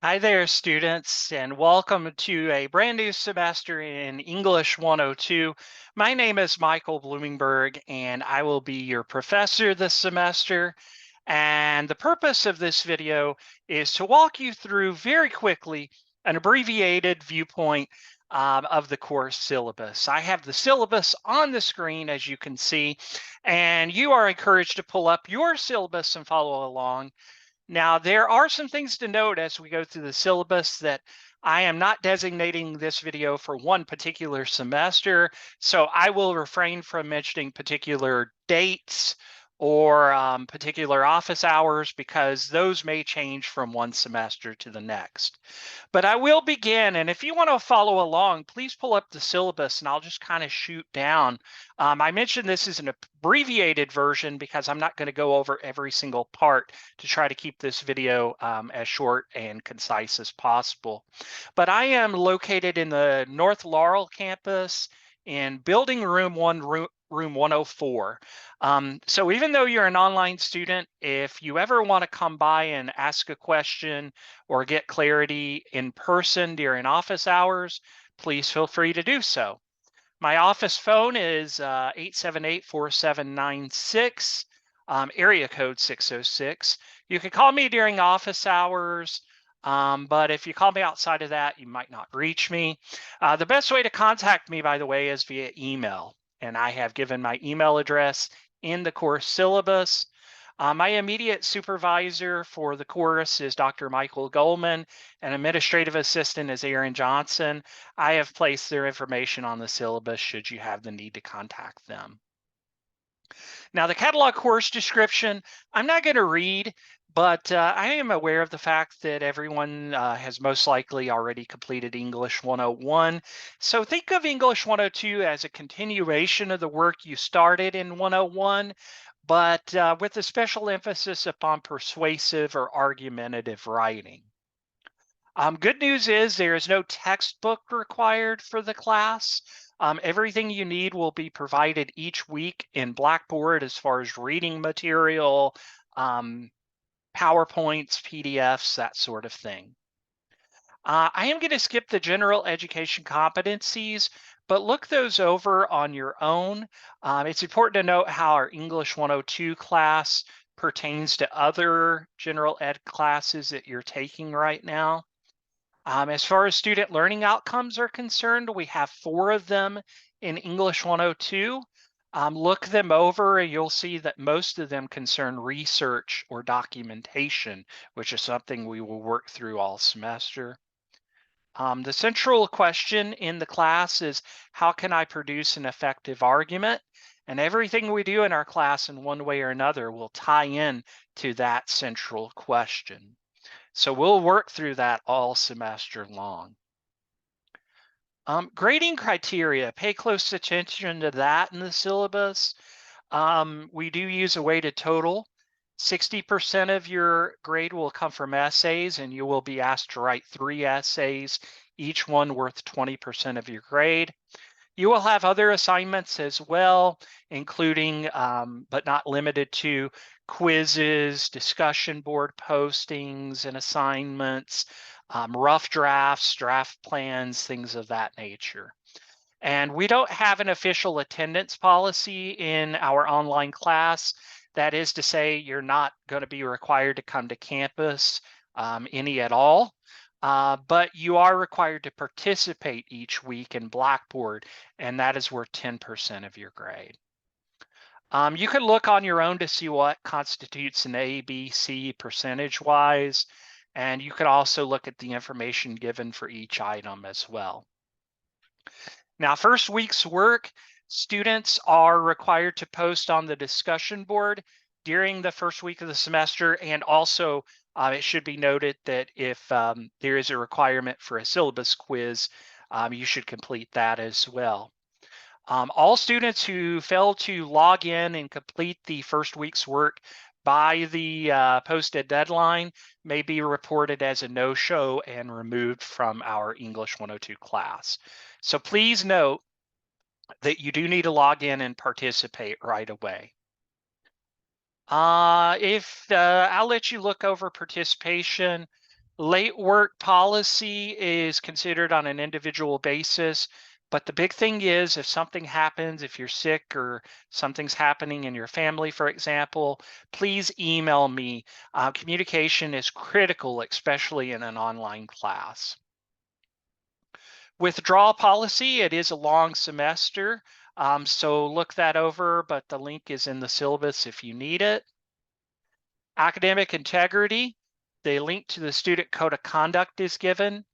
Hi there, students, and welcome to a brand new semester in English 102. My name is Michael Bloomingburg, and I will be your professor this semester. And the purpose of this video is to walk you through very quickly an abbreviated viewpoint of the course syllabus. I have the syllabus on the screen, as you can see, and you are encouraged to pull up your syllabus and follow along. Now, there are some things to note as we go through the syllabus that I am not designating this video for one particular semester, so I will refrain from mentioning particular dates or particular office hours because those may change from one semester to the next. But I will begin, and if you want to follow along, please pull up the syllabus and I'll just kind of shoot down. I mentioned this is an abbreviated version because I'm not going to go over every single part to try to keep this video as short and concise as possible. But I am located in the North Laurel campus in building room 104. So even though you're an online student, if you ever want to come by and ask a question or get clarity in person during office hours, please feel free to do so. My office phone is 878-4796, area code 606. You can call me during office hours, but if you call me outside of that, you might not reach me. The best way to contact me, by the way, is via email, and I have given my email address in the course syllabus. My immediate supervisor for the course is Dr. Michael Goldman, and administrative assistant is Aaron Johnson. I have placed their information on the syllabus should you have the need to contact them. Now, the catalog course description, I'm not going to read, but I am aware of the fact that everyone has most likely already completed English 101. So think of English 102 as a continuation of the work you started in 101, but with a special emphasis upon persuasive or argumentative writing. Good news is there is no textbook required for the class. Everything you need will be provided each week in Blackboard as far as reading material, um, PowerPoints, PDFs, that sort of thing. I am going to skip the general education competencies, but look those over on your own. It's important to note how our English 102 class pertains to other general ed classes that you're taking right now. As far as student learning outcomes are concerned, we have 4 of them in English 102. Look them over and you'll see that most of them concern research or documentation, which is something we will work through all semester. The central question in the class is, how can I produce an effective argument? And everything we do in our class in one way or another will tie in to that central question. So we'll work through that all semester long. Grading criteria, pay close attention to that in the syllabus. We do use a weighted total. 60% of your grade will come from essays, and you will be asked to write 3 essays, each one worth 20% of your grade. You will have other assignments as well, including, but not limited to, quizzes, discussion board postings and assignments, rough drafts, draft plans, things of that nature. And we don't have an official attendance policy in our online class. That is to say, you're not going to be required to come to campus any at all. But you are required to participate each week in Blackboard, and that is worth 10% of your grade. You can look on your own to see what constitutes an A, B, C percentage-wise, and you can also look at the information given for each item as well. Now, first week's work, students are required to post on the discussion board during the first week of the semester, and also it should be noted that if there is a requirement for a syllabus quiz, you should complete that as well. All students who fail to log in and complete the first week's work by the posted deadline may be reported as a no-show and removed from our English 102 class. So please note that you do need to log in and participate right away. I'll let you look over participation Late work policy is considered on an individual basis, but the big thing is if something happens, if you're sick or something's happening in your family, for example, please email me. Communication is critical, especially in an online class. Withdrawal policy, it is a long semester, so look that over, but the link is in the syllabus if you need it. Academic integrity, the link to the student code of conduct is given.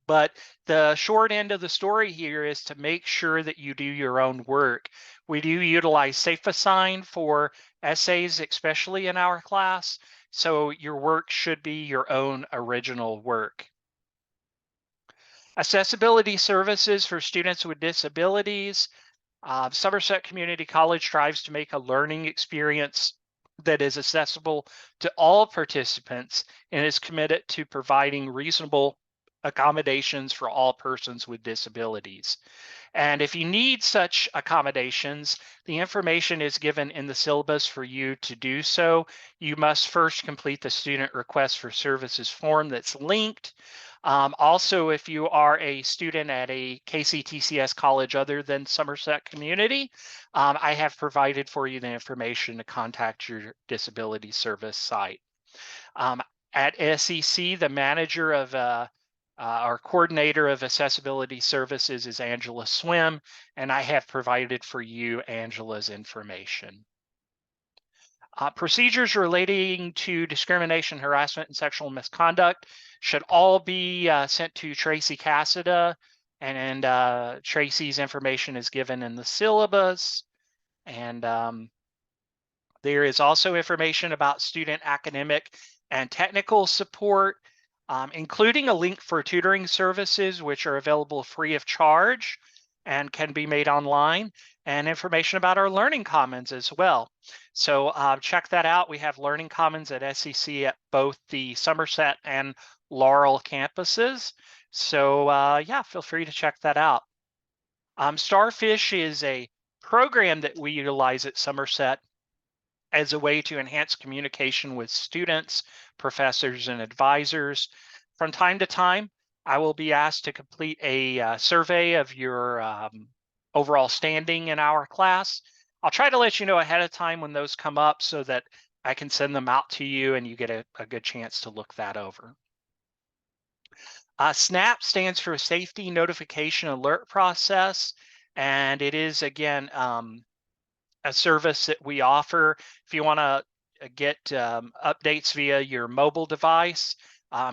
But the short end of the story here is to make sure that you do your own work. We do utilize SafeAssign for essays, especially in our class. So your work should be your own original work. Accessibility services for students with disabilities. Somerset Community College strives to make a learning experience that is accessible to all participants and is committed to providing reasonable accommodations for all persons with disabilities. And if you need such accommodations, the information is given in the syllabus for you to do so. You must first complete the student request for services form that's linked. Also, if you are a student at a KCTCS college other than Somerset Community, I have provided for you the information to contact your disability service site. At SEC, the manager of our coordinator of accessibility services is Angela Swim, and I have provided for you Angela's information. Procedures relating to discrimination, harassment, and sexual misconduct should all be sent to Tracy Cassida, and Tracy's information is given in the syllabus. And there is also information about student academic and technical support, including a link for tutoring services, which are available free of charge and can be made online, and information about our Learning Commons as well. So check that out. We have Learning Commons at SEC at both the Somerset and Laurel campuses. So yeah, feel free to check that out. Starfish is a program that we utilize at Somerset as a way to enhance communication with students, professors, and advisors. From time to time, I will be asked to complete a survey of your overall standing in our class. I'll try to let you know ahead of time when those come up so that I can send them out to you and you get a good chance to look that over. SNAP stands for Safety Notification Alert Process, and it is, again, a service that we offer. If you want to get updates via your mobile device,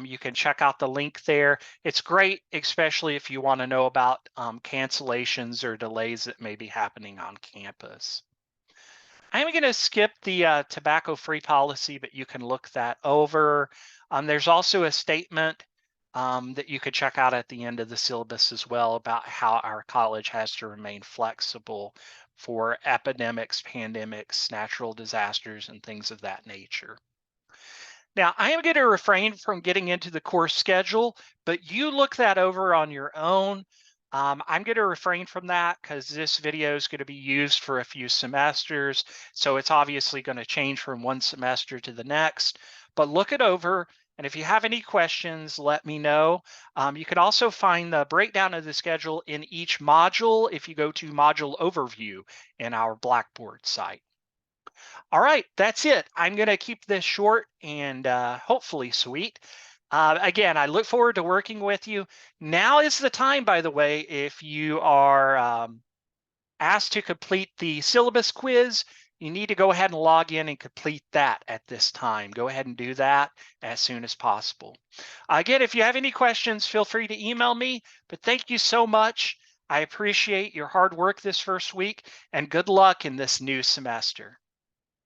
you can check out the link there. It's great, especially if you want to know about cancellations or delays that may be happening on campus. I'm going to skip the tobacco-free policy, but you can look that over. There's also a statement that you could check out at the end of the syllabus as well about how our college has to remain flexible for epidemics, pandemics, natural disasters, and things of that nature. Now, I am going to refrain from getting into the course schedule, but you look that over on your own. I'm going to refrain from that because this video is going to be used for a few semesters, so it's obviously going to change from one semester to the next. But look it over, and if you have any questions, let me know. You can also find the breakdown of the schedule in each module if you go to Module Overview in our Blackboard site. All right, that's it. I'm going to keep this short and hopefully sweet. Again, I look forward to working with you. Now is the time, by the way, if you are asked to complete the syllabus quiz, you need to go ahead and log in and complete that at this time. Go ahead and do that as soon as possible. Again, if you have any questions, feel free to email me, but thank you so much. I appreciate your hard work this first week, and good luck in this new semester.